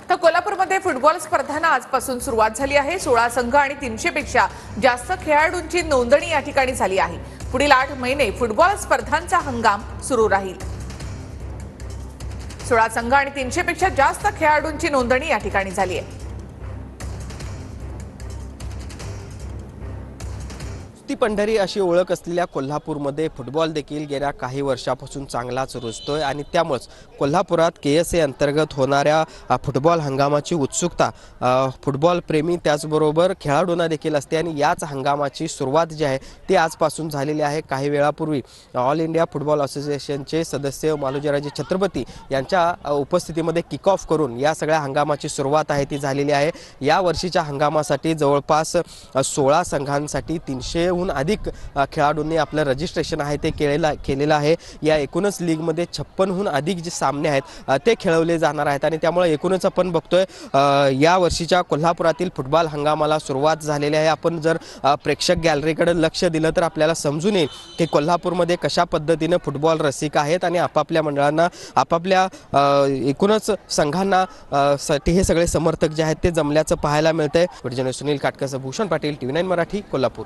तर कोल्हापूरमध्ये फुटबॉल स्पर्धांना आजपासून सुरुवात झाली आहे। 16 संघ आणि 300 पेक्षा जास्त खेळाडूंची नोंदणी या ठिकाणी झाली आहे। पुढील 8 महिने फुटबॉल स्पर्धांचा हंगाम सुरू राहील। 16 संघ आणि 300 पेक्षा जास्त खेळाडूंची नोंदणी या ठिकाणी झाली आहे। पंढरी अशी ओळख असलेल्या कोल्हापूरमध्ये फुटबॉल देखील गेल्या काही वर्षापासून चांगलाच रुजतोय आणि त्यामुळेच कोल्हापुरात KSA अंतर्गत होणाऱ्या फुटबॉल हंगामाची उत्सुकता फुटबॉल प्रेमी त्याचबरोबर खेळाडूंना देखील असते आणि याच हंगामाची सुरुवात जी आहे ती आजपासून झालेली आहे। काही वेळापूर्वी ऑल इंडिया फुटबॉल असोसिएशनचे सदस्य मालोजीराजे छत्रपती यांच्या उपस्थितीमध्ये किक ऑफ करून या सगळ्या हंगामाची सुरुवात आहे ती झालेली आहे। या वर्षीच्या हंगामासाठी जवळपास 16 संघांसाठी 300 अधिक खेळाडूंनी आपलं रजिस्ट्रेशन आहे ते केलेलं आहे। या एकूणच लीगमध्ये 56हून अधिक जे सामने आहेत ते खेळवले जाणार आहेत आणि त्यामुळे एकूणच आपण बघतोय या वर्षीच्या कोल्हापुरातील फुटबॉल हंगामाला सुरुवात झालेली आहे। आपण जर प्रेक्षक गॅलरीकडे लक्ष दिलं तर आपल्याला समजून येईल की कोल्हापूरमध्ये कशा पद्धतीने फुटबॉल रसिक आहेत आणि आपापल्या मंडळांना आपापल्या एकूणच संघांना साठी हे सगळे समर्थक जे आहेत ते जमल्याचं पाहायला मिळतंय। सुनील काटकसह भूषण पाटील, TV9 मराठी, कोल्हापूर।